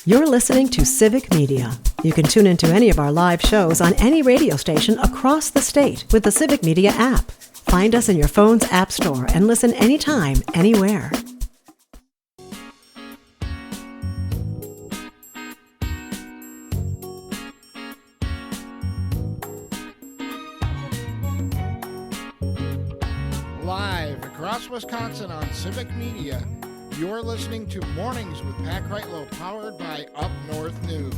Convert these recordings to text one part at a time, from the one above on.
You're listening to Civic Media. You can tune into any of our live shows on any radio station across the state with the Civic Media app. Find us in your phone's app store and listen anytime, anywhere. Live across Wisconsin on Civic Media, you're listening to Mornings with Pat Kreitlow, powered by Up North News.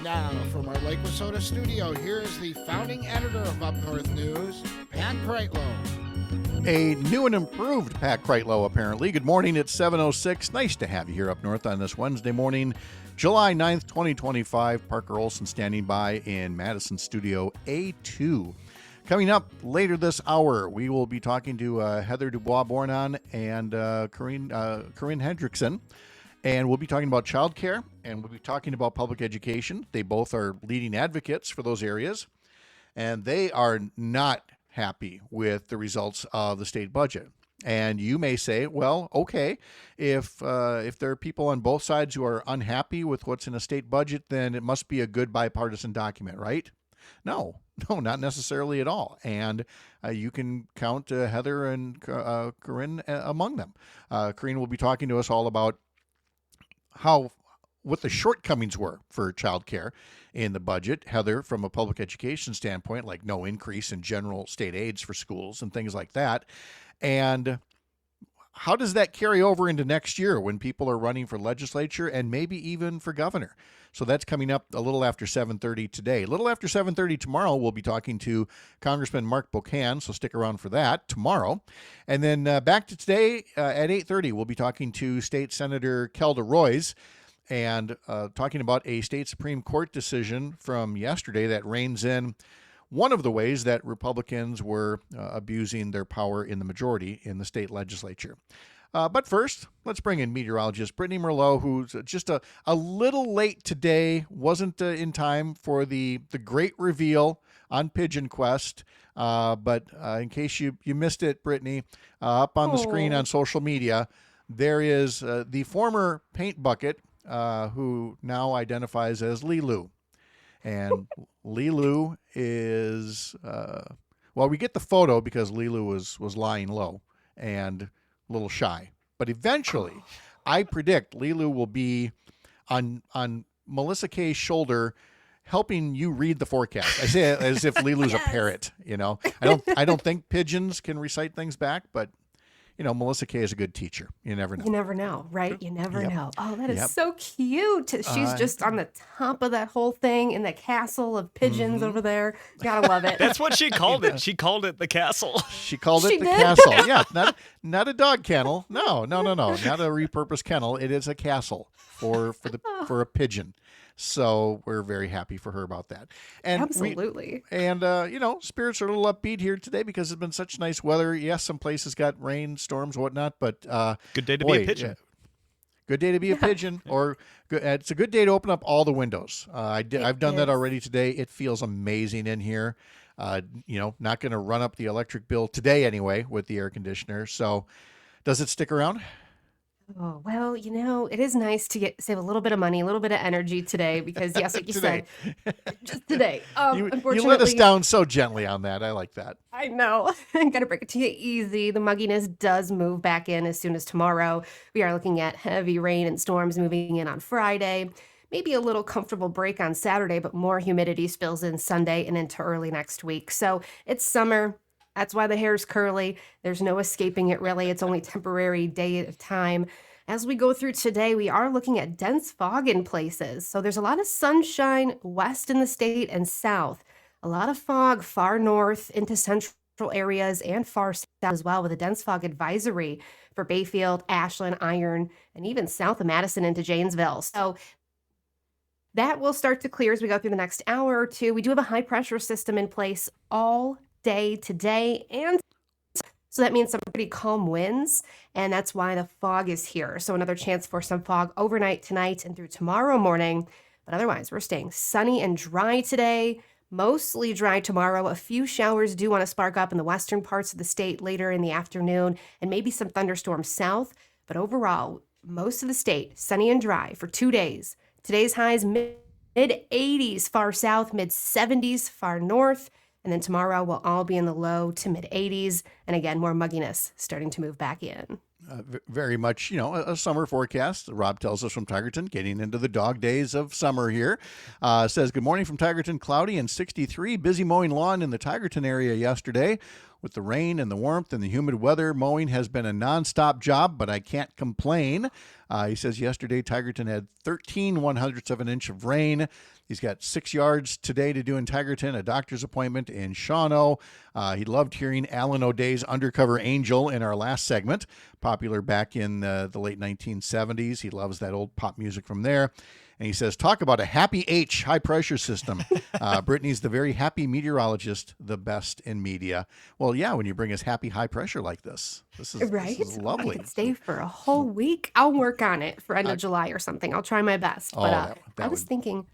Now, from our Lake Wissota studio, here is the founding editor of Up North News, Pat Kreitlow. A new and improved Pat Kreitlow, apparently. Good morning, it's 7:06. Nice to have you here up north on this Wednesday morning, July 9th, 2025. Parker Olson standing by in Madison Studio A2. Coming up later this hour, we will be talking to Heather Dubois-Bornon and Corinne Hendrickson, and we'll be talking about childcare, and we'll be talking about public education. They both are leading advocates for those areas, and they are not happy with the results of the state budget. And you may say, well, okay, if there are people on both sides who are unhappy with what's in a state budget, then it must be a good bipartisan document, right? No, not necessarily at all. And you can count Heather and Corinne among them. Corinne will be talking to us all about what the shortcomings were for childcare in the budget. Heather, from a public education standpoint, like no increase in general state aids for schools and things like that. And how does that carry over into next year when people are running for legislature and maybe even for governor? So that's coming up a little after 7:30 today. A little after 7:30 tomorrow, we'll be talking to Congressman Mark Bocan, so stick around for that tomorrow. And then back to today at 8:30, we'll be talking to State Senator Kelda Roys and talking about a state Supreme Court decision from yesterday that reins in one of the ways that Republicans were abusing their power in the majority in the state legislature. But first, let's bring in meteorologist Brittany Merlot, who's just a little late today, wasn't in time for the great reveal on Pigeon Quest. But in case you missed it, Brittany, up on the screen on social media, there is the former paint bucket who now identifies as Lilu. And Lilu is, we get the photo because Lilu was lying low and a little shy. But eventually, I predict Lilu will be on Melissa Kay's shoulder helping you read the forecast. I say it as if Lilu's a parrot, you know. I don't think pigeons can recite things back, but you know, Melissa Kay is a good teacher. You never know. You never know, right? You never know. Oh, that is Yep. so cute. She's just on the top of that whole thing in the castle of pigeons over there. Gotta love it. That's what she called it. She called it the castle. She called it She the did? castle. Yeah, not a dog kennel. No. Not a repurposed kennel. It is a castle for a pigeon. So we're very happy for her about that. And Absolutely. Spirits are a little upbeat here today because it's been such nice weather. Yes, some places got rain, storms, whatnot, but Good day to be a pigeon. Good day to be a pigeon, or it's a good day to open up all the windows. I've done that already today. It feels amazing in here. Not going to run up the electric bill today anyway with the air conditioner. So does it stick around? Oh, well, it is nice to save a little bit of money, a little bit of energy today because, yes, like you said, just today. You Unfortunately, let us down so gently on that. I like that. I know. I'm going to break it to you easy. The mugginess does move back in as soon as tomorrow. We are looking at heavy rain and storms moving in on Friday. Maybe a little comfortable break on Saturday, but more humidity spills in Sunday and into early next week. So it's summer. That's why the hair's curly. There's no escaping it, really. It's only temporary day at a time. As we go through today, we are looking at dense fog in places. So there's a lot of sunshine west in the state and south. A lot of fog far north into central areas and far south as well, with a dense fog advisory for Bayfield, Ashland, Iron, and even south of Madison into Janesville. So that will start to clear as we go through the next hour or two. We do have a high pressure system in place all day today, and so that means some pretty calm winds, and that's why the fog is here. So another chance for some fog overnight tonight and through tomorrow morning, but otherwise we're staying sunny and dry today, mostly dry tomorrow. A few showers do want to spark up in the western parts of the state later in the afternoon, and maybe some thunderstorms south, but overall most of the state sunny and dry for 2 days. Today's highs mid 80s far south, mid 70s far north. And then tomorrow we'll all be in the low to mid 80s. And again, more mugginess starting to move back in. Very much, a summer forecast. Rob tells us from Tigerton, getting into the dog days of summer here. Says, good morning from Tigerton, cloudy and 63. Busy mowing lawn in the Tigerton area yesterday. With the rain and the warmth and the humid weather, mowing has been a nonstop job, but I can't complain. He says yesterday Tigerton had 13/100ths of an inch of rain. He's got 6 yards today to do in Tigerton, a doctor's appointment in Shawano. He loved hearing Alan O'Day's Undercover Angel in our last segment, popular back in the late 1970s. He loves that old pop music from there. And he says, talk about a happy H high pressure system. Brittany's the very happy meteorologist, the best in media. Well, yeah, when you bring us happy high pressure like this is lovely. I could stay for a whole week. I'll work on it for end of July or something. I'll try my best. But I was thinking,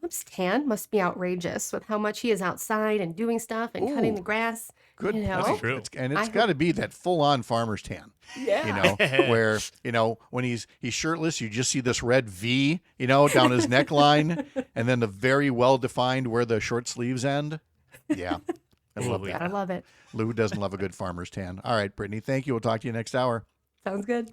Rob's tan must be outrageous with how much he is outside and doing stuff and cutting the grass. Good. That's true. It's got to be that full-on farmer's tan. Yeah. Where, when he's shirtless, you just see this red V, down his neckline, and then the very well-defined where the short sleeves end. Yeah. I love that. I love it. Lou doesn't love a good farmer's tan. All right, Brittany, thank you. We'll talk to you next hour. Sounds good.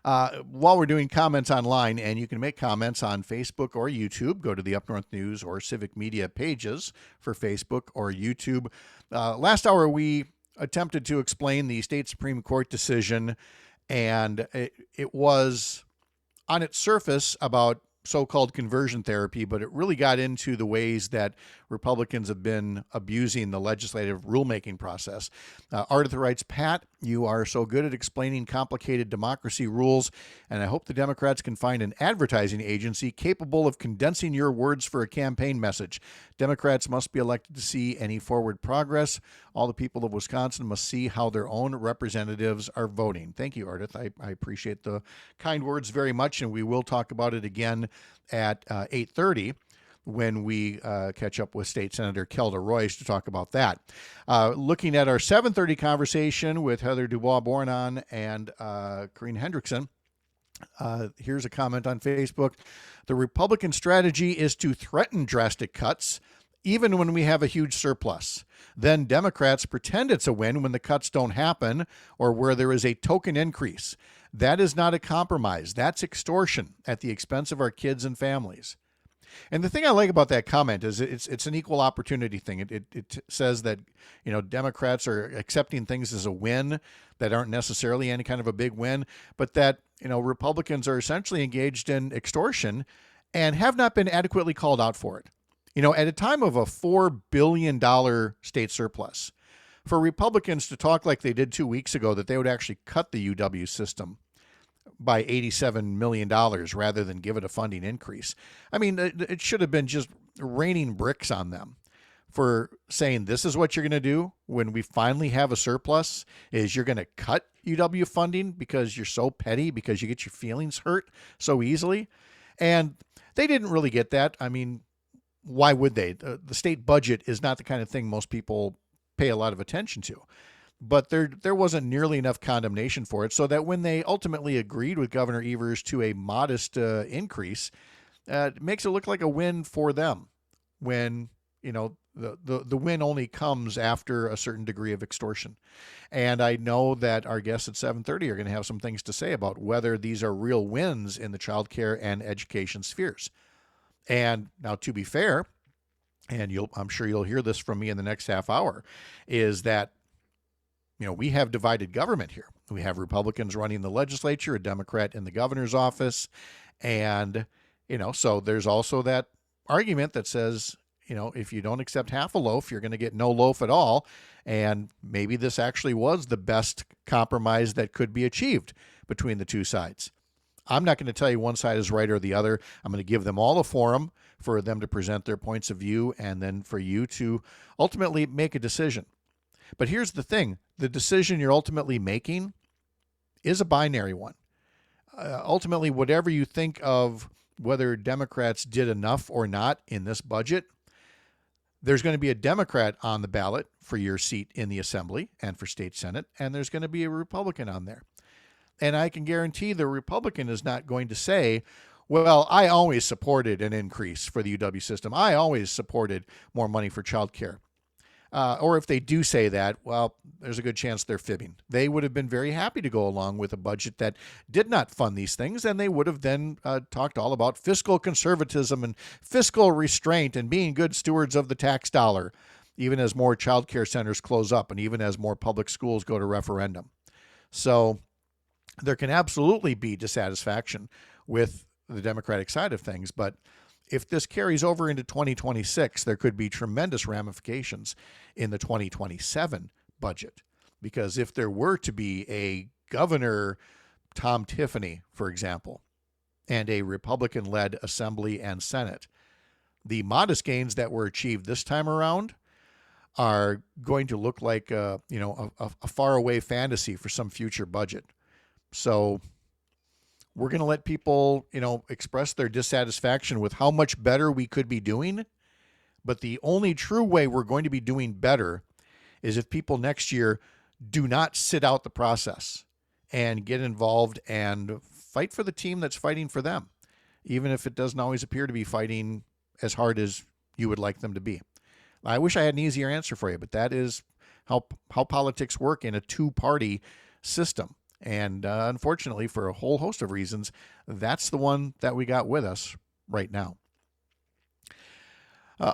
While we're doing comments online, and you can make comments on Facebook or YouTube, go to the Up North News or Civic Media pages for Facebook or YouTube. Last hour, we attempted to explain the state Supreme Court decision, and it was on its surface about so-called conversion therapy, but it really got into the ways that Republicans have been abusing the legislative rulemaking process. Ardith writes, Pat, you are so good at explaining complicated democracy rules, and I hope the Democrats can find an advertising agency capable of condensing your words for a campaign message. Democrats must be elected to see any forward progress. All the people of Wisconsin must see how their own representatives are voting. Thank you, Ardith. I appreciate the kind words very much, and we will talk about it again at 8:30 when we catch up with State Senator Kelda Royce to talk about that. Looking at our 7:30 conversation with Heather Dubois-Bornon and Corinne Hendrickson, here's a comment on Facebook. The Republican strategy is to threaten drastic cuts even when we have a huge surplus. Then Democrats pretend it's a win when the cuts don't happen or where there is a token increase. That is not a compromise. That's extortion at the expense of our kids and families. And the thing I like about that comment is it's an equal opportunity thing. It says that, Democrats are accepting things as a win that aren't necessarily any kind of a big win, but that, Republicans are essentially engaged in extortion and have not been adequately called out for it. At a time of a $4 billion state surplus, for Republicans to talk like they did 2 weeks ago that they would actually cut the UW system by $87 million rather than give it a funding increase. I mean, it should have been just raining bricks on them for saying this is what you're going to do when we finally have a surplus, is you're going to cut UW funding because you're so petty, because you get your feelings hurt so easily. And they didn't really get that. I mean, why would they? The state budget is not the kind of thing most people pay a lot of attention to. But there wasn't nearly enough condemnation for it, so that when they ultimately agreed with Governor Evers to a modest increase, it makes it look like a win for them when, the win only comes after a certain degree of extortion. And I know that our guests at 7:30 are going to have some things to say about whether these are real wins in the childcare and education spheres. And now, to be fair, and I'm sure you'll hear this from me in the next half hour, is that we have divided government here. We have Republicans running the legislature, a Democrat in the governor's office. And, so there's also that argument that says, if you don't accept half a loaf, you're going to get no loaf at all. And maybe this actually was the best compromise that could be achieved between the two sides. I'm not going to tell you one side is right or the other. I'm going to give them all a forum for them to present their points of view and then for you to ultimately make a decision. But here's the thing. The decision you're ultimately making is a binary one. Ultimately, whatever you think of whether Democrats did enough or not in this budget, there's going to be a Democrat on the ballot for your seat in the Assembly and for State Senate, and there's going to be a Republican on there. And I can guarantee the Republican is not going to say, well, I always supported an increase for the UW system. I always supported more money for childcare. Or if they do say that, well, there's a good chance they're fibbing. They would have been very happy to go along with a budget that did not fund these things, and they would have then talked all about fiscal conservatism and fiscal restraint and being good stewards of the tax dollar, even as more child care centers close up and even as more public schools go to referendum. So there can absolutely be dissatisfaction with the Democratic side of things, but if this carries over into 2026, there could be tremendous ramifications in the 2027 budget. Because if there were to be a Governor Tom Tiffany, for example, and a Republican-led Assembly and Senate, the modest gains that were achieved this time around are going to look like a faraway fantasy for some future budget. So we're going to let people, express their dissatisfaction with how much better we could be doing. But the only true way we're going to be doing better is if people next year do not sit out the process and get involved and fight for the team that's fighting for them, even if it doesn't always appear to be fighting as hard as you would like them to be. I wish I had an easier answer for you, but that is how politics work in a two-party system. And unfortunately, for a whole host of reasons, that's the one that we got with us right now.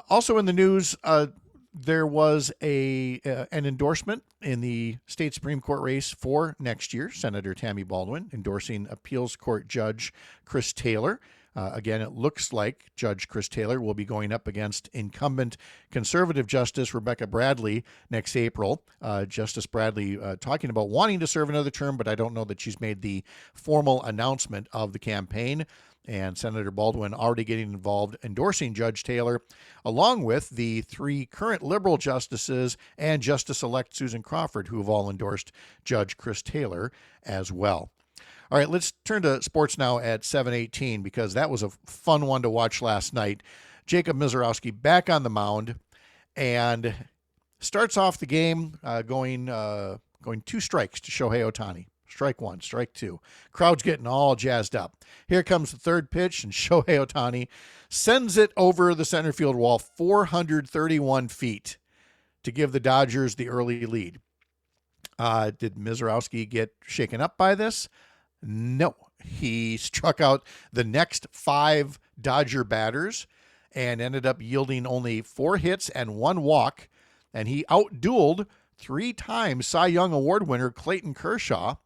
Also in the news, there was an endorsement in the state Supreme Court race for next year. Senator Tammy Baldwin endorsing appeals court judge Chris Taylor. Again, it looks like Judge Chris Taylor will be going up against incumbent conservative Justice Rebecca Bradley next April. Justice Bradley talking about wanting to serve another term, but I don't know that she's made the formal announcement of the campaign. And Senator Baldwin already getting involved endorsing Judge Taylor, along with the three current liberal justices and Justice-elect Susan Crawford, who have all endorsed Judge Chris Taylor as well. All right, let's turn to sports now at 7:18 because that was a fun one to watch last night. Jacob Mizorowski back on the mound and starts off the game going 2 strikes to Shohei Ohtani. Strike 1, strike 2. Crowd's getting all jazzed up. Here comes the third pitch, and Shohei Ohtani sends it over the center field wall 431 feet to give the Dodgers the early lead. Did Mizorowski get shaken up by this? No. He struck out the next 5 Dodger batters and ended up yielding only 4 hits and 1 walk, and he outdueled 3-time Cy Young Award winner Clayton Kershaw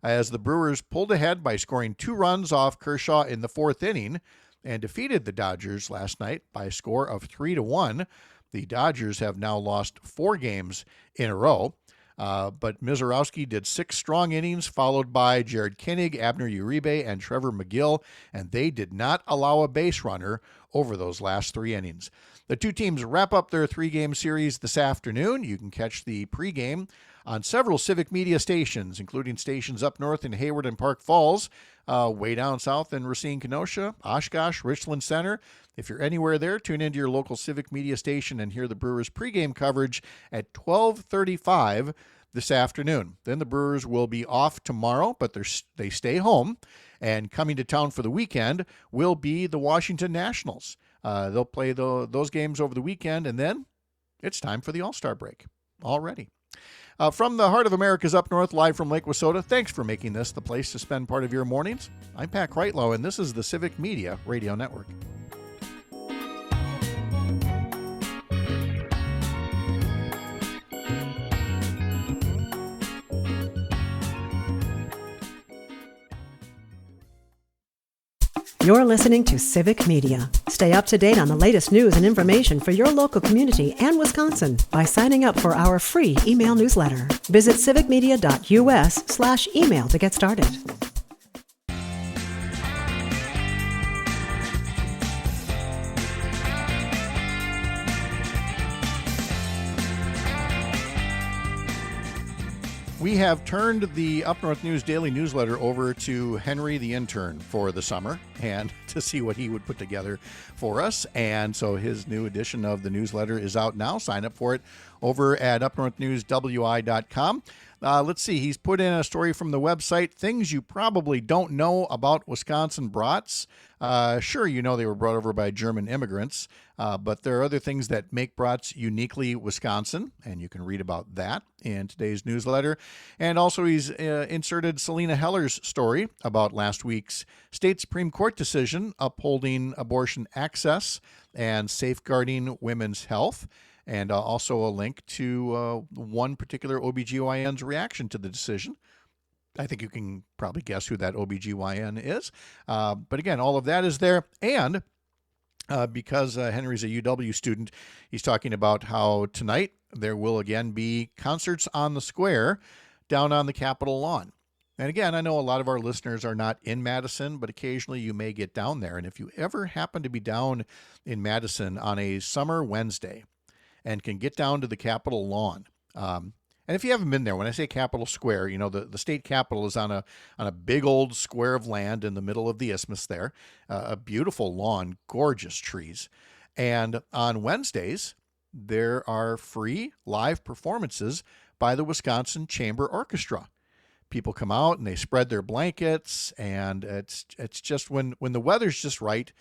as the Brewers pulled ahead by scoring 2 runs off Kershaw in the 4th inning and defeated the Dodgers last night by a score of 3-1. The Dodgers have now lost 4 games in a row. But Mizorowski did 6 strong innings, followed by Jared Koenig, Abner Uribe, and Trevor McGill, and they did not allow a base runner over those last 3 innings. The two teams wrap up their 3-game series this afternoon. You can catch the pregame on several Civic Media stations, including stations up north in Hayward and Park Falls, way down south in Racine, Kenosha, Oshkosh, Richland Center. If you're anywhere there, tune into your local Civic Media station and hear the Brewers pregame coverage at 12:35 this afternoon. Then the Brewers will be off tomorrow, but they stay home. And coming to town for the weekend will be the Washington Nationals. They'll play those games over the weekend, and then it's time for the All-Star break already. From the heart of America's up north, live from Lake Wissota, thanks for making this the place to spend part of your mornings. I'm Pat Kreitlow, and this is the Civic Media Radio Network. You're listening to Civic Media. Stay up to date on the latest news and information for your local community and Wisconsin by signing up for our free email newsletter. Visit civicmedia.us/email to get started. We have turned the Up North News Daily Newsletter over to Henry the intern for the summer, and to see what he would put together for us. And so his new edition of the newsletter is out now. Sign up for it over at upnorthnewswi.com. Let's see. He's put in a story from the website, things you probably don't know about Wisconsin brats. Sure, you know they were brought over by German immigrants, but there are other things that make brats uniquely Wisconsin, and you can read about that in today's newsletter. And also he's inserted Selena Heller's story about last week's state Supreme Court decision upholding abortion access and safeguarding women's health. And also a link to one particular OBGYN's reaction to the decision. I think you can probably guess who that OBGYN is. But again, all of that is there. And because Henry's a UW student, he's talking about how tonight there will again be concerts on the square down on the Capitol lawn. And again, I know a lot of our listeners are not in Madison, but occasionally you may get down there. And if you ever happen to be down in Madison on a summer Wednesday, and can get down to the Capitol lawn. And if you haven't been there, when I say Capitol Square, you know, the state capitol is on a big old square of land in the middle of the isthmus there, a beautiful lawn, gorgeous trees. And on Wednesdays, there are free live performances by the Wisconsin Chamber Orchestra. People come out and they spread their blankets, and it's just when the weather's just right,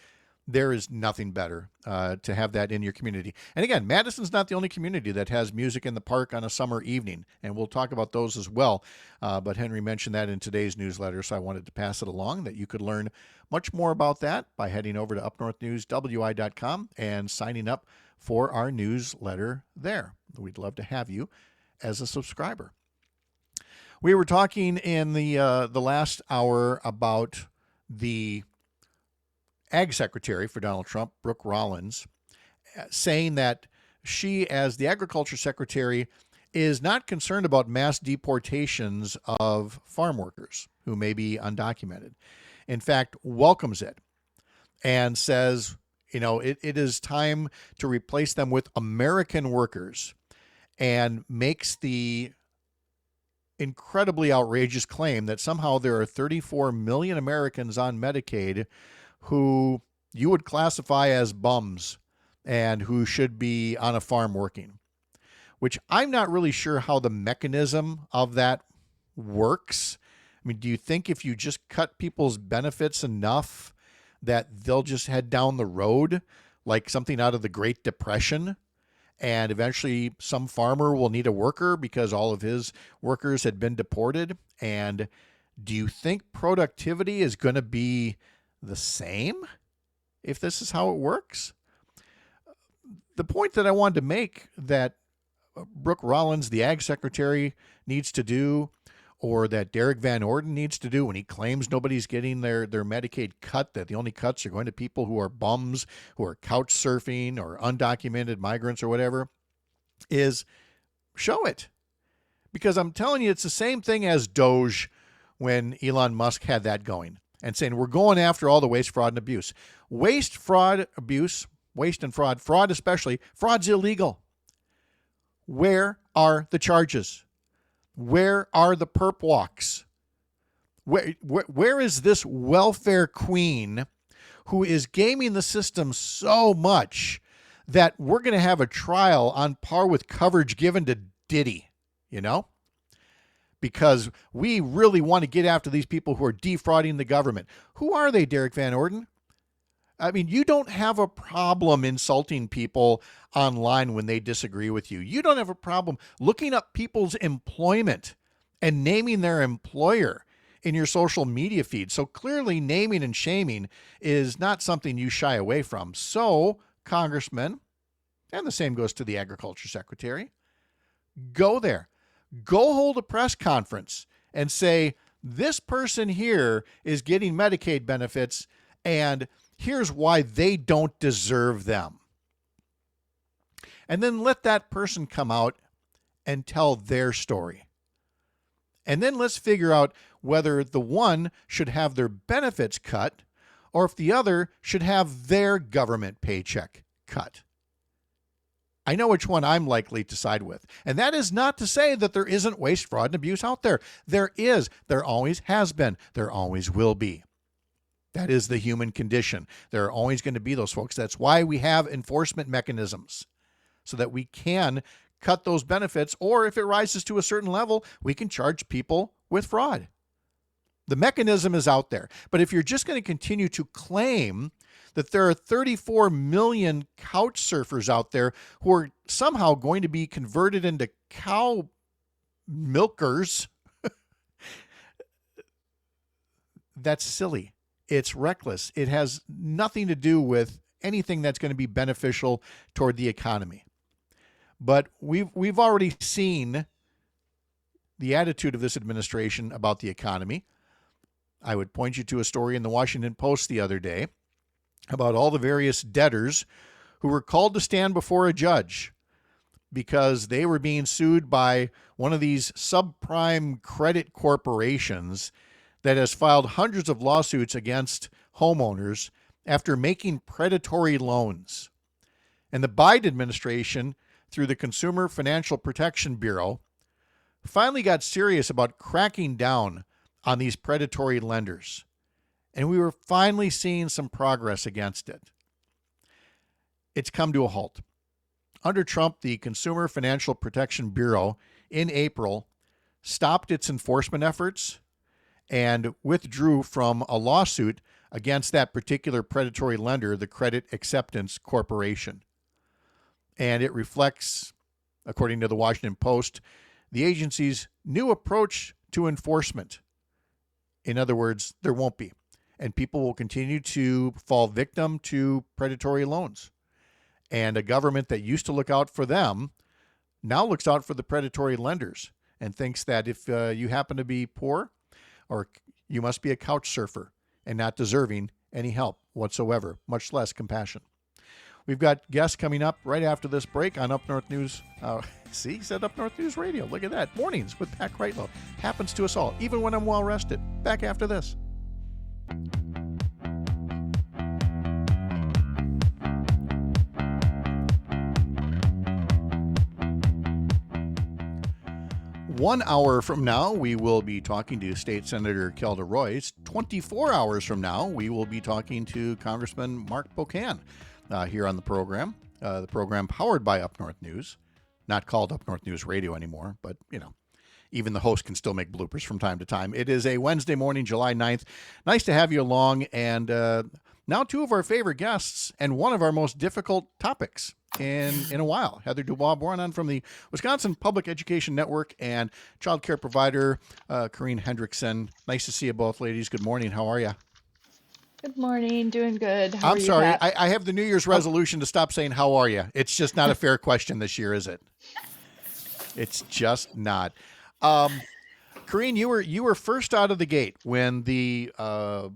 there is nothing better to have that in your community. And again, Madison's not the only community that has music in the park on a summer evening, and we'll talk about those as well. But Henry mentioned that in today's newsletter, so I wanted to pass it along, that you could learn much more about that by heading over to upnorthnewswi.com and signing up for our newsletter there. We'd love to have you as a subscriber. We were talking in the last hour about the Ag Secretary for Donald Trump, Brooke Rollins, saying that she, as the Agriculture Secretary, is not concerned about mass deportations of farm workers who may be undocumented. In fact, welcomes it and says, you know, it is time to replace them with American workers, and makes the incredibly outrageous claim that somehow there are 34 million Americans on Medicaid who you would classify as bums and who should be on a farm working, which I'm not really sure how the mechanism of that works. I mean, do you think if you just cut people's benefits enough that they'll just head down the road like something out of the Great Depression, and eventually some farmer will need a worker because all of his workers had been deported? And do you think productivity is going to be the same if this is how it works? The point that I wanted to make that Brooke Rollins, the Ag Secretary, needs to do, or that Derek Van Orden needs to do when he claims nobody's getting their Medicaid cut, that the only cuts are going to people who are bums, who are couch surfing or undocumented migrants or whatever, is show it. Because I'm telling you, it's the same thing as Doge when Elon Musk had that going, and saying we're going after all the waste, fraud, and abuse. Waste, fraud, abuse, waste and fraud especially, fraud's illegal. Where are the charges? Where are the perp walks? Where is this welfare queen who is gaming the system so much that we're going to have a trial on par with coverage given to Diddy, you know? Because we really want to get after these people who are defrauding the government. Who are they, Derek Van Orden? I mean, you don't have a problem insulting people online when they disagree with you. You don't have a problem looking up people's employment and naming their employer in your social media feed. So clearly naming and shaming is not something you shy away from. So, Congressman, and the same goes to the Agriculture Secretary, go there. Go hold a press conference and say, this person here is getting Medicaid benefits, and here's why they don't deserve them. And then let that person come out and tell their story. And then let's figure out whether the one should have their benefits cut or if the other should have their government paycheck cut. I know which one I'm likely to side with. And that is not to say that there isn't waste, fraud, and abuse out there. There is. There always has been. There always will be. That is the human condition. There are always going to be those folks. That's why we have enforcement mechanisms, so that we can cut those benefits, or if it rises to a certain level, we can charge people with fraud. The mechanism is out there. But if you're just going to continue to claim that there are 34 million couch surfers out there who are somehow going to be converted into cow milkers, that's silly. It's reckless. It has nothing to do with anything that's going to be beneficial toward the economy. But we've already seen the attitude of this administration about the economy. I would point you to a story in the Washington Post the other day about all the various debtors who were called to stand before a judge because they were being sued by one of these subprime credit corporations that has filed hundreds of lawsuits against homeowners after making predatory loans. And the Biden administration, through the Consumer Financial Protection Bureau, finally got serious about cracking down on these predatory lenders. And we were finally seeing some progress against it. It's come to a halt. Under Trump, the Consumer Financial Protection Bureau in April stopped its enforcement efforts and withdrew from a lawsuit against that particular predatory lender, the Credit Acceptance Corporation. And it reflects, according to the Washington Post, the agency's new approach to enforcement. In other words, there won't be. And people will continue to fall victim to predatory loans. And a government that used to look out for them now looks out for the predatory lenders and thinks that if you happen to be poor, or you must be a couch surfer and not deserving any help whatsoever, much less compassion. We've got guests coming up right after this break on Up North News. See, he said Up North News Radio. Look at that. Mornings with Pat Kreitlow. Happens to us all, even when I'm well rested. Back after this. One hour from now, we will be talking to State Senator Kelda Royce. 24 hours from now, we will be talking to Congressman Mark Pocan here on the program powered by Up North News. Not called Up North News Radio anymore, but, even the host can still make bloopers from time to time. It is a Wednesday morning, July 9th. Nice to have you along. And now two of our favorite guests and one of our most difficult topics in a while. Heather Dubois-Bournon from the Wisconsin Public Education Network and childcare provider Corrine Hendrickson. Nice to see you both, ladies. Good morning. How are you? Good morning. Doing good. How I'm are you, sorry. Pat? I have the New Year's resolution to stop saying, how are you? It's just not a fair question this year, is it? It's just not. Corrine, you were first out of the gate when the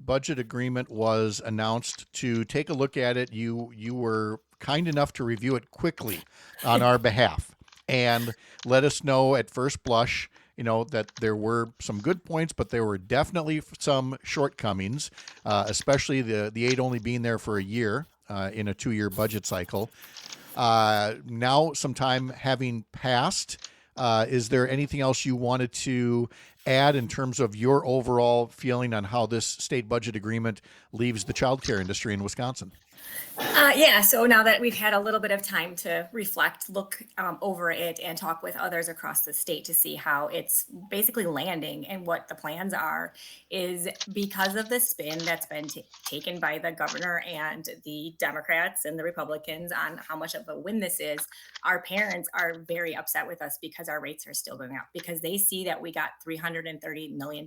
budget agreement was announced to take a look at it. You were kind enough to review it quickly on our behalf and let us know at first blush, that there were some good points, but there were definitely some shortcomings, especially the aid only being there for a year in a 2-year budget cycle. Now, some time having passed, is there anything else you wanted to add in terms of your overall feeling on how this state budget agreement leaves the childcare industry in Wisconsin? So now that we've had a little bit of time to reflect, look over it, and talk with others across the state to see how it's basically landing and what the plans are, is because of the spin that's been taken by the governor and the Democrats and the Republicans on how much of a win this is. Our parents are very upset with us because our rates are still going up, because they see that we got $330 million.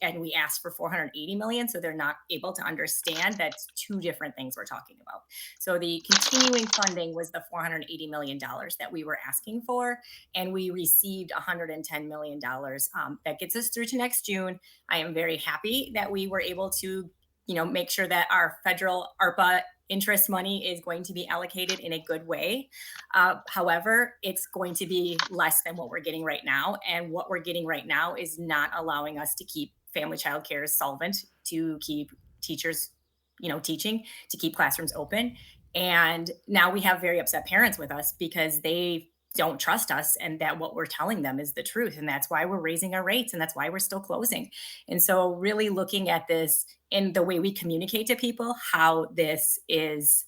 And we asked for 480 million, so they're not able to understand that's two different things we're talking about. So the continuing funding was the $480 million that we were asking for, and we received $110 million. That gets us through to next June. I am very happy that we were able to, make sure that our federal ARPA interest money is going to be allocated in a good way. However, it's going to be less than what we're getting right now. And what we're getting right now is not allowing us to keep family child care solvent, to keep teachers, teaching, to keep classrooms open. And now we have very upset parents with us because they don't trust us and that what we're telling them is the truth. And that's why we're raising our rates and that's why we're still closing. And so really looking at this in the way we communicate to people, how this is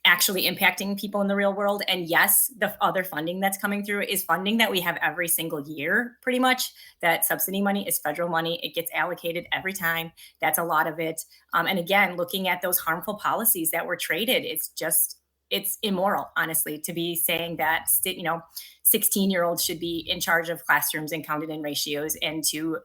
actually impacting people in the real world. And yes, the other funding that's coming through is funding that we have every single year, pretty much. That subsidy money is federal money. It gets allocated every time. That's a lot of it. And again, looking at those harmful policies that were traded, it's immoral, honestly, to be saying that, 16-year-olds should be in charge of classrooms and counted in ratios, and to,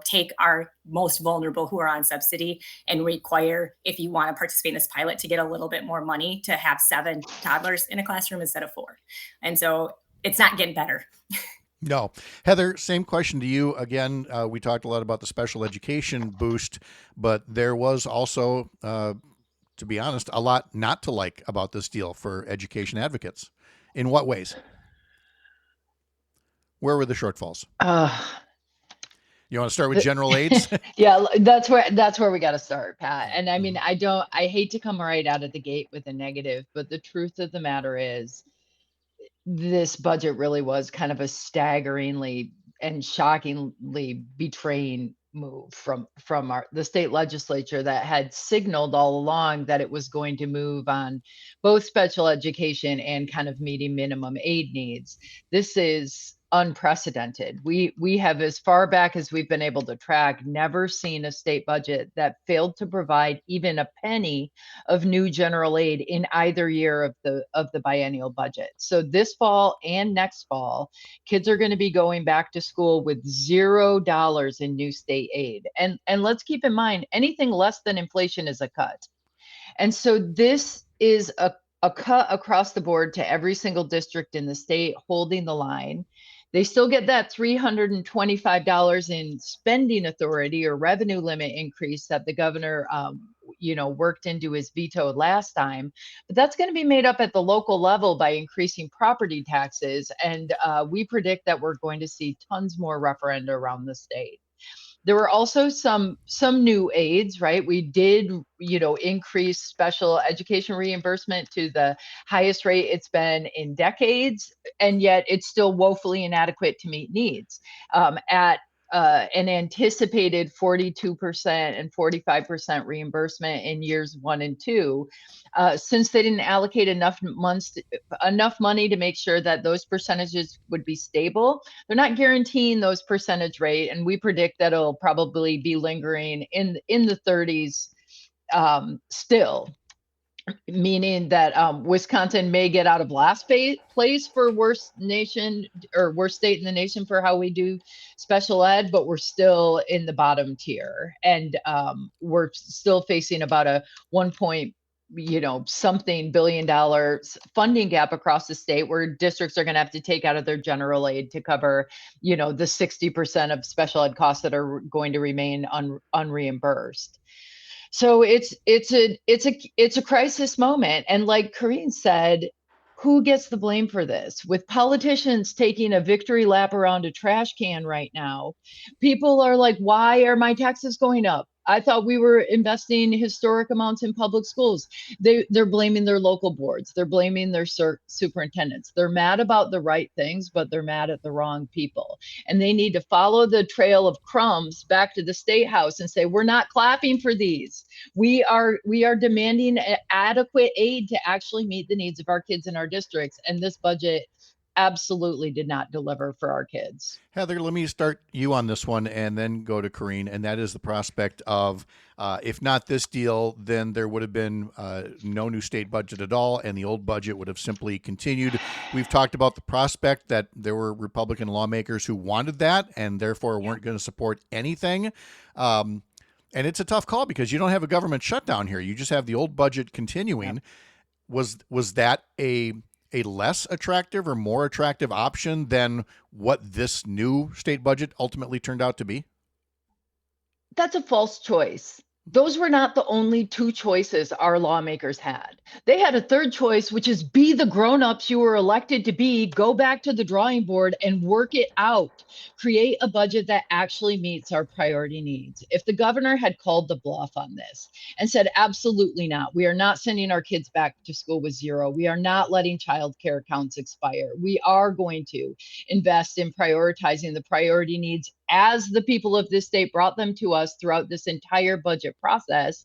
take our most vulnerable who are on subsidy and require, if you want to participate in this pilot, to get a little bit more money to have 7 toddlers in a classroom instead of 4. And so it's not getting better. No. Heather, same question to you. Again, we talked a lot about the special education boost, but there was also, to be honest, a lot not to like about this deal for education advocates. In what ways? Where were the shortfalls? You want to start with general aids? Yeah, that's where we got to start, Pat. And I mean, I hate to come right out of the gate with a negative, but the truth of the matter is this budget really was kind of a staggeringly and shockingly betraying move from the state legislature that had signaled all along that it was going to move on both special education and kind of meeting minimum aid needs. This is unprecedented. We have, as far back as we've been able to track, never seen a state budget that failed to provide even a penny of new general aid in either year of the biennial budget. So this fall and next fall, kids are going to be going back to school with $0 in new state aid. And let's keep in mind, anything less than inflation is a cut. And so this is a cut across the board to every single district in the state holding the line. They still get that $325 in spending authority or revenue limit increase that the governor, worked into his veto last time. But that's going to be made up at the local level by increasing property taxes. And we predict that we're going to see tons more referenda around the state. There were also some new aids, right? We did, increase special education reimbursement to the highest rate it's been in decades, and yet it's still woefully inadequate to meet needs. At an anticipated 42% and 45% reimbursement in years 1 and 2, since they didn't allocate enough money to make sure that those percentages would be stable. They're not guaranteeing those percentage rate, and we predict that it'll probably be lingering in the 30s still. Meaning that Wisconsin may get out of last place for worst state in the nation for how we do special ed, but we're still in the bottom tier, and we're still facing about a something billion funding gap across the state, where districts are going to have to take out of their general aid to cover, the 60% of special ed costs that are going to remain unreimbursed. So it's a crisis moment. And like Corinne said, who gets the blame for this? With politicians taking a victory lap around a trash can right now, people are like, why are my taxes going up? I thought we were investing historic amounts in public schools. They're blaming their local boards. They're blaming their superintendents. They're mad about the right things, but they're mad at the wrong people. And they need to follow the trail of crumbs back to the state house and say, we're not clapping for these. We are demanding adequate aid to actually meet the needs of our kids in our districts. And this budget absolutely did not deliver for our kids. Heather, let me start you on this one and then go to Corinne. And that is the prospect of, if not this deal, then there would have been no new state budget at all, and the old budget would have simply continued. We've talked about the prospect that there were Republican lawmakers who wanted that and therefore weren't going to support anything. And it's a tough call because you don't have a government shutdown here. You just have the old budget continuing. Yeah. Was that a less attractive or more attractive option than what this new state budget ultimately turned out to be? That's a false choice. those were not the only two choices our lawmakers had. They had a third choice, which is be the grown-ups you were elected to be, go back to the drawing board and work it out. Create a budget that actually meets our priority needs. If the governor had called the bluff on this and said, absolutely not, we are not sending our kids back to school with zero. We are not letting childcare accounts expire. We are going to invest in prioritizing the priority needs as the people of this state brought them to us throughout this entire budget process,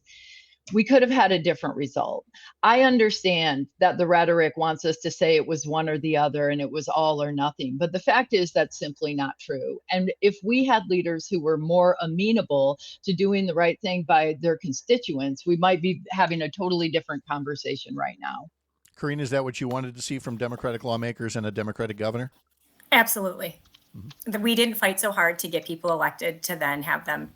we could have had a different result. I understand that the rhetoric wants us to say it was one or the other and it was all or nothing, but the fact is that's simply not true. And if we had leaders who were more amenable to doing the right thing by their constituents, we might be having a totally different conversation right now. Corinne, is that what you wanted to see from Democratic lawmakers and a Democratic governor? Absolutely. We didn't fight so hard to get people elected to then have them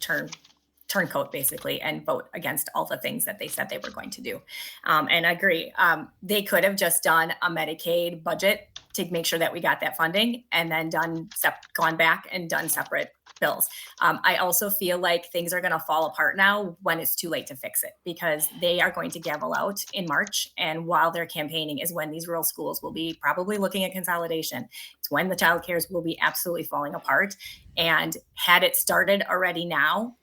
turncoat basically and vote against all the things that they said they were going to do. And I agree. They could have just done a Medicaid budget to make sure that we got that funding and then gone back and done separate bills. I also feel like things are going to fall apart now when it's too late to fix it, because they are going to gavel out in March. And while they're campaigning is when these rural schools will be probably looking at consolidation. It's when the child cares will be absolutely falling apart. And had it started already now,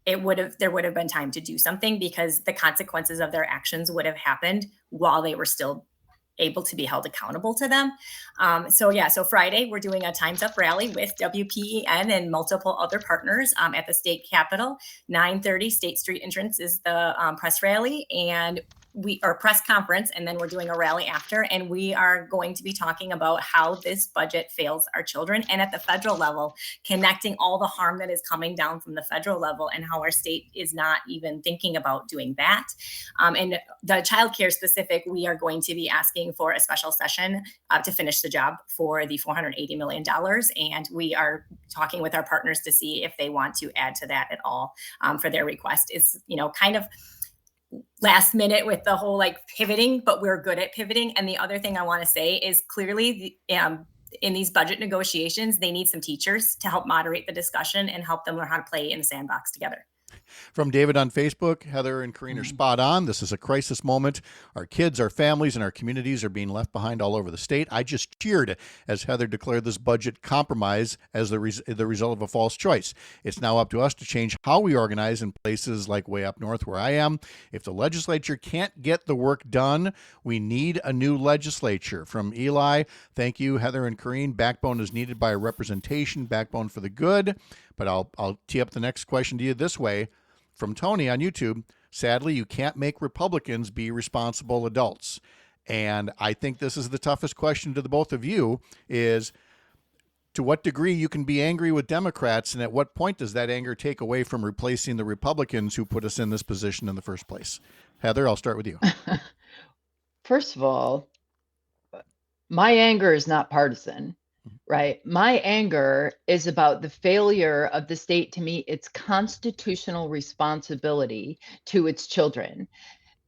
there would have been time to do something, because the consequences of their actions would have happened while they were still able to be held accountable to them. So Friday, we're doing a Time's Up rally with WPEN and multiple other partners at the state capitol. 9:30 State Street entrance is the press rally, and our press conference, and then we're doing a rally after, and we are going to be talking about how this budget fails our children, and at the federal level, connecting all the harm that is coming down from the federal level and how our state is not even thinking about doing that. And the child care specific, we are going to be asking for a special session to finish the job for the $480 million. And we are talking with our partners to see if they want to add to that at all for their request. It's, kind of last minute with the whole pivoting, but we're good at pivoting. And the other thing I want to say is clearly in these budget negotiations, they need some teachers to help moderate the discussion and help them learn how to play in the sandbox together. From David on Facebook, Heather and Corinne are spot on. This is a crisis moment. Our kids, our families, and our communities are being left behind all over the state. I just cheered as Heather declared this budget compromise as the result of a false choice. It's now up to us to change how we organize in places like way up north where I am. If the legislature can't get the work done, we need a new legislature. From Eli, thank you, Heather and Corinne. Backbone is needed by representation, backbone for the good. But I'll tee up the next question to you this way. From Tony on YouTube, sadly, you can't make Republicans be responsible adults. And I think this is the toughest question to the both of you is to what degree you can be angry with Democrats, and at what point does that anger take away from replacing the Republicans who put us in this position in the first place? Heather, I'll start with you. First of all, my anger is not partisan. Right. My anger is about the failure of the state to meet its constitutional responsibility to its children.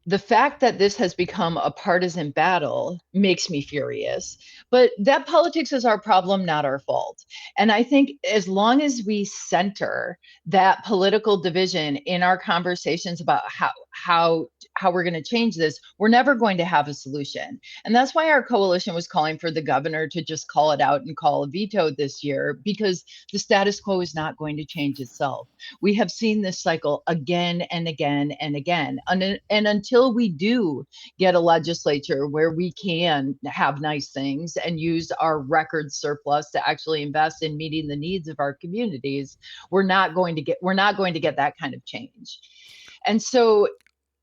The fact that this has become a partisan battle makes me furious, but that politics is our problem, not our fault. And I think as long as we center that political division in our conversations about how we're going to change this, we're never going to have a solution. And that's why our coalition was calling for the governor to just call it out and call a veto this year, because the status quo is not going to change itself. We have seen this cycle again and again and again. And until we do get a legislature where we can have nice things and use our record surplus to actually invest in meeting the needs of our communities, we're not going to get that kind of change. And so,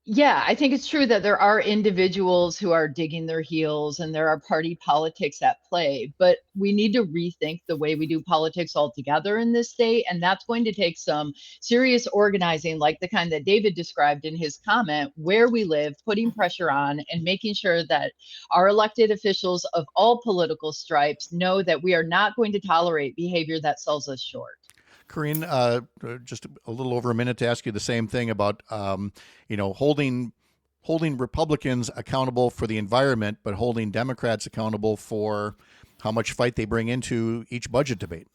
yeah, I think it's true that there are individuals who are digging their heels and there are party politics at play, but we need to rethink the way we do politics altogether in this state. And that's going to take some serious organizing, like the kind that David described in his comment, where we live, putting pressure on and making sure that our elected officials of all political stripes know that we are not going to tolerate behavior that sells us short. Corinne, just a little over a minute to ask you the same thing about, holding Republicans accountable for the environment, but holding Democrats accountable for how much fight they bring into each budget debate.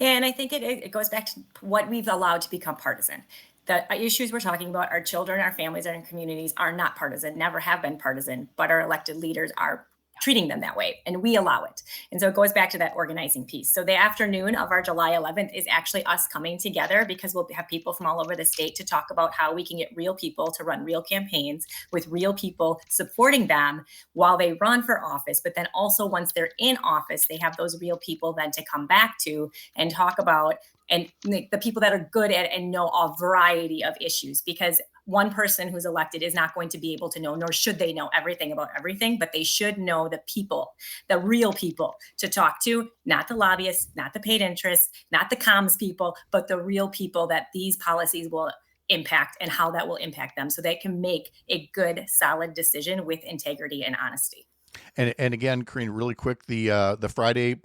Yeah, and I think it goes back to what we've allowed to become partisan. The issues we're talking about, our children, our families, our communities are not partisan, never have been partisan, but our elected leaders are treating them that way, and we allow it. And so it goes back to that organizing piece. So the afternoon of our July 11th is actually us coming together, because we'll have people from all over the state to talk about how we can get real people to run real campaigns with real people supporting them while they run for office. But then also, once they're in office, they have those real people then to come back to and talk about, and the people that are good at and know a variety of issues. Because one person who's elected is not going to be able to know, nor should they know everything about everything, but they should know the people, the real people to talk to, not the lobbyists, not the paid interests, not the comms people, but the real people that these policies will impact and how that will impact them, so they can make a good, solid decision with integrity and honesty. And again, Corinne, really quick, the Friday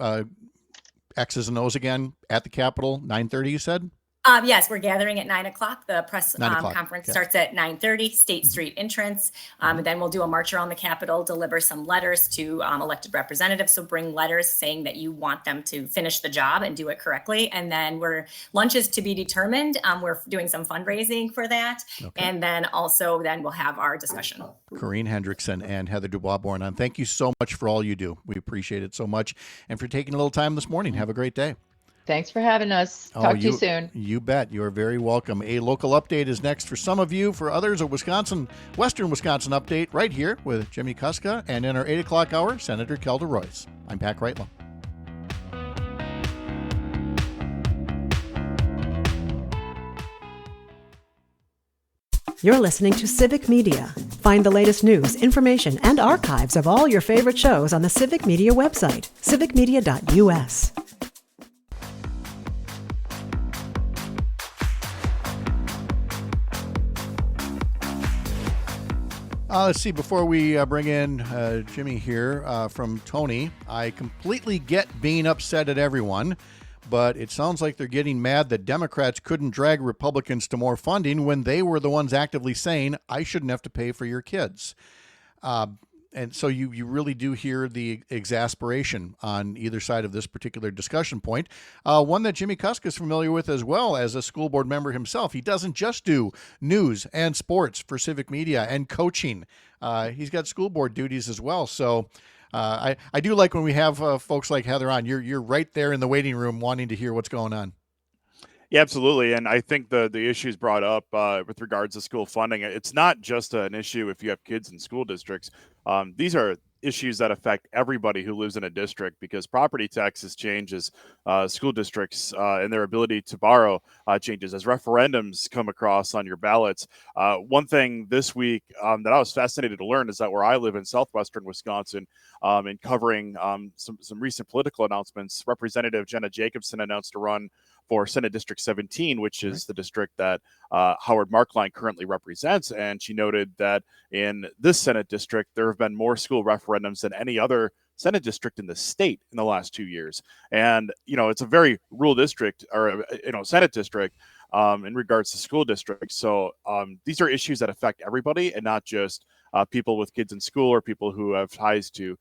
X's and O's again at the Capitol, 9:30, you said? Yes, we're gathering at 9:00. The press 9 o'clock. conference starts at 9:30, State Street entrance. And then we'll do a march around the Capitol, deliver some letters to elected representatives. So bring letters saying that you want them to finish the job and do it correctly. And then lunch is to be determined. We're doing some fundraising for that. Okay. And then also we'll have our discussion. Corinne Hendrickson and Heather Dubois-Born, thank you so much for all you do. We appreciate it so much. And for taking a little time this morning. Have a great day. Thanks for having us. Talk to you soon. You bet. You are very welcome. A local update is next for some of you. For others, a Western Wisconsin update right here with Jimmy Kuska. And in our 8 o'clock hour, Senator Kelda Royce. I'm Pat Kreitlow. You're listening to Civic Media. Find the latest news, information, and archives of all your favorite shows on the Civic Media website, civicmedia.us. Let's see, before we bring in Jimmy here from Tony, I completely get being upset at everyone, but it sounds like they're getting mad that Democrats couldn't drag Republicans to more funding when they were the ones actively saying, I shouldn't have to pay for your kids. And so you really do hear the exasperation on either side of this particular discussion point. One that Jimmy Kuska is familiar with as well as a school board member himself. He doesn't just do news and sports for Civic Media and coaching. He's got school board duties as well. So I do like when we have folks like Heather on. You're right there in the waiting room wanting to hear what's going on. Yeah, absolutely. And I think the issues brought up with regards to school funding, it's not just an issue if you have kids in school districts. These are issues that affect everybody who lives in a district, because property taxes changes, school districts and their ability to borrow changes as referendums come across on your ballots. One thing this week that I was fascinated to learn is that where I live in southwestern Wisconsin, in covering some recent political announcements, Representative Jenna Jacobson announced to run for Senate District 17, which is the district that Howard Markline currently represents. And she noted that in this Senate district, there have been more school referendums than any other Senate district in the state in the last 2 years. And, it's a very rural district, or, Senate district in regards to school districts. So these are issues that affect everybody and not just people with kids in school or people who have ties to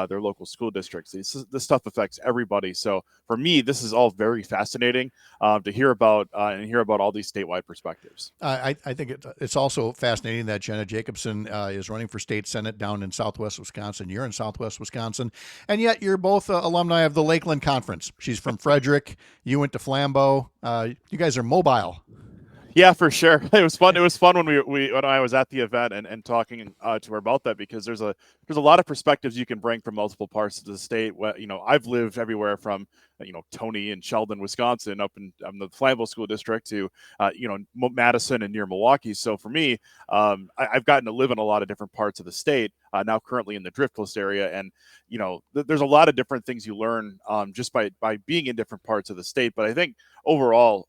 their local school districts. This stuff affects everybody. So for me, this is all very fascinating to hear about and hear about all these statewide perspectives. I think it's also fascinating that Jenna Jacobson is running for state senate down in southwest Wisconsin. You're in southwest Wisconsin, and yet you're both alumni of the Lakeland Conference. She's from Frederick. You went to Flambeau. You guys are mobile. Yeah, for sure. It was fun. It was fun when I was at the event and talking to her about that, because there's a lot of perspectives you can bring from multiple parts of the state. I've lived everywhere from Tony and Sheldon, Wisconsin, up in the Flambeau School District to Madison and near Milwaukee. So for me, I've gotten to live in a lot of different parts of the state. Now currently in the Driftwest area, and there's a lot of different things you learn just by being in different parts of the state. But I think overall,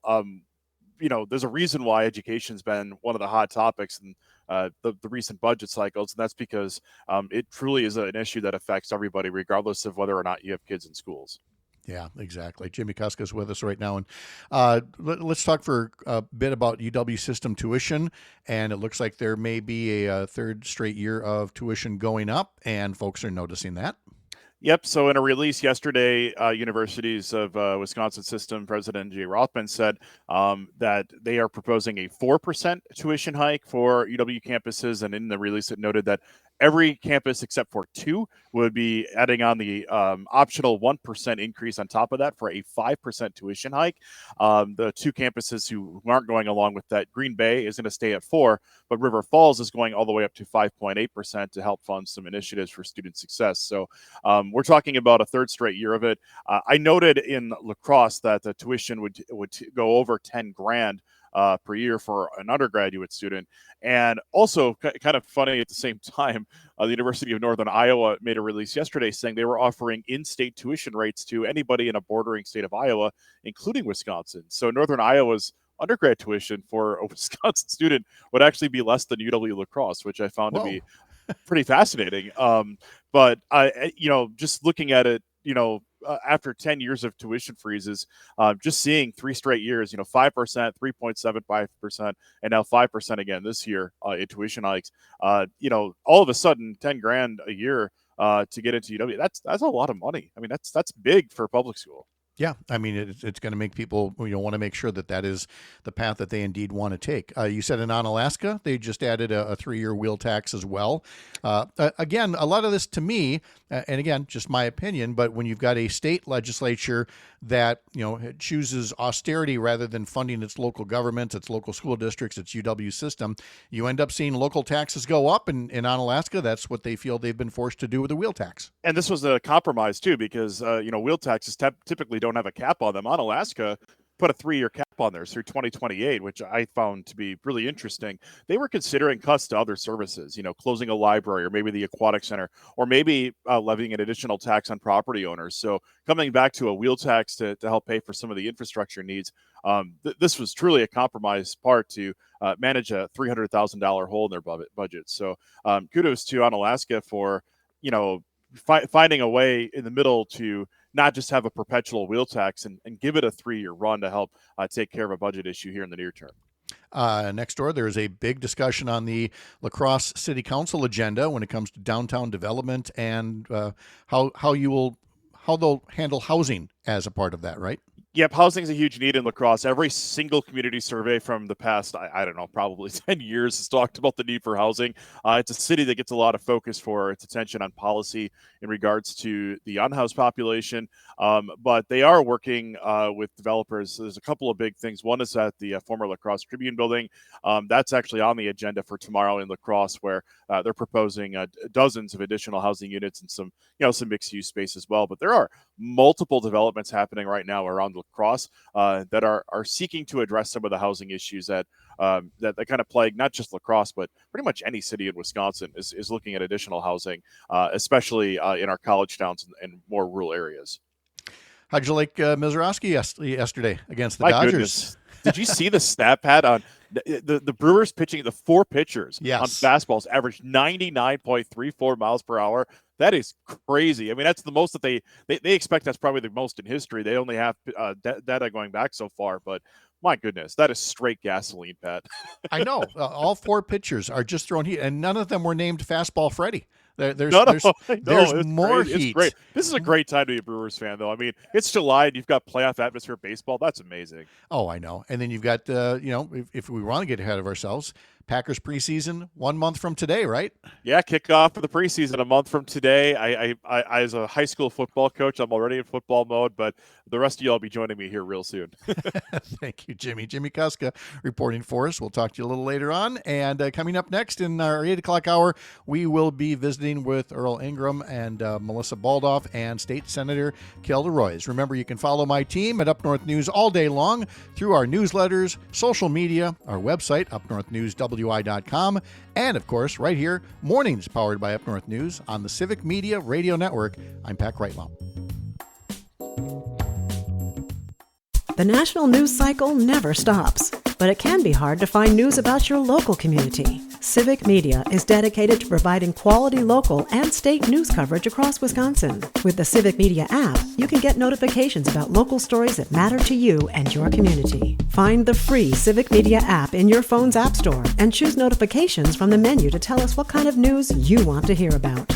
there's a reason why education's been one of the hot topics in the recent budget cycles. And that's because it truly is an issue that affects everybody, regardless of whether or not you have kids in schools. Yeah, exactly. Jimmy Kuska is with us right now. And let's talk for a bit about UW system tuition. And it looks like there may be a third straight year of tuition going up, and folks are noticing that. Yep. So in a release yesterday, Universities of Wisconsin System President Jay Rothman said that they are proposing a 4% tuition hike for UW campuses. And in the release, it noted that every campus except for 2 would be adding on the optional 1% increase on top of that for a 5% tuition hike. The 2 campuses who aren't going along with that, Green Bay is going to stay at 4%, but River Falls is going all the way up to 5.8% to help fund some initiatives for student success. So we're talking about a third straight year of it. I noted in lacrosse that the tuition would go over 10 grand per year for an undergraduate student. And also kind of funny at the same time, the University of Northern Iowa made a release yesterday saying they were offering in-state tuition rates to anybody in a bordering state of Iowa, including Wisconsin. So Northern Iowa's undergrad tuition for a Wisconsin student would actually be less than UW lacrosse, which I found to be pretty fascinating. But just looking at it, after 10 years of tuition freezes, just seeing 3 straight years, 5%, 3.75%, and now 5% again this year in tuition hikes, all of a sudden 10 grand a year to get into UW, that's a lot of money. I mean, that's big for public school. Yeah, I mean, it's going to make people want to make sure that is the path that they indeed want to take. You said in Onalaska, they just added a 3-year wheel tax as well. Again, a lot of this to me, and again, just my opinion, but when you've got a state legislature that chooses austerity rather than funding its local governments, its local school districts, its UW system, you end up seeing local taxes go up. And in Onalaska, that's what they feel they've been forced to do with the wheel tax. And this was a compromise too, because wheel taxes typically don't have a cap on them. Onalaska put a 3-year cap on theirs through 2028, which I found to be really interesting. They were considering cuts to other services, closing a library or maybe the aquatic center, or maybe levying an additional tax on property owners. So coming back to a wheel tax to help pay for some of the infrastructure needs, this was truly a compromise part to manage a $300,000 hole in their budget. So kudos to Onalaska for, finding a way in the middle to not just have a perpetual wheel tax and give it a 3-year run to help take care of a budget issue here in the near term. Next door, there is a big discussion on the La Crosse City Council agenda when it comes to downtown development and how they'll handle housing as a part of that, right? Yep, housing is a huge need in La Crosse. Every single community survey from the past, I don't know, probably 10 years has talked about the need for housing. It's a city that gets a lot of focus for its attention on policy in regards to the unhoused population, but they are working with developers. There's a couple of big things. One is at the former La Crosse Tribune building. That's actually on the agenda for tomorrow in La Crosse, where they're proposing dozens of additional housing units and some mixed-use space as well. But there are multiple developments happening right now around La Crosse that are seeking to address some of the housing issues that kind of plague not just La Crosse, but pretty much any city in Wisconsin is looking at additional housing, especially in our college towns and more rural areas. How'd you like Mizorowski yesterday against the Dodgers? Goodness. Did you see the stat pad on the Brewers pitching? The 4 pitchers on fastballs averaged 99.34 miles per hour. That is crazy. I mean, that's the most that they expect. That's probably the most in history. They only have data going back so far, but my goodness, that is straight gasoline, Pat. I know. All 4 pitchers are just throwing heat, and none of them were named Fastball Freddy. There's more heat. It's great. This is a great time to be a Brewers fan, though. I mean, it's July, and you've got playoff atmosphere baseball. That's amazing. Oh, I know. And then you've got, if we want to get ahead of ourselves, Packers preseason 1 month from today, right? Yeah, kickoff of the preseason a month from today. I as a high school football coach, I'm already in football mode, but the rest of you will be joining me here real soon. Thank you, Jimmy. Jimmy Kuska reporting for us. We'll talk to you a little later on. And coming up next in our 8 o'clock hour, we will be visiting with Earl Ingram and Melissa Baldoff and State Senator Kelda Roys. Remember, you can follow my team at Up North News all day long through our newsletters, social media, our website, upnorthnewswi.com, and, of course, right here, mornings powered by Up North News on the Civic Media Radio Network. I'm Pat Kreitlow. The national news cycle never stops, but it can be hard to find news about your local community. Civic Media is dedicated to providing quality local and state news coverage across Wisconsin. With the Civic Media app, you can get notifications about local stories that matter to you and your community. Find the free Civic Media app in your phone's app store and choose notifications from the menu to tell us what kind of news you want to hear about.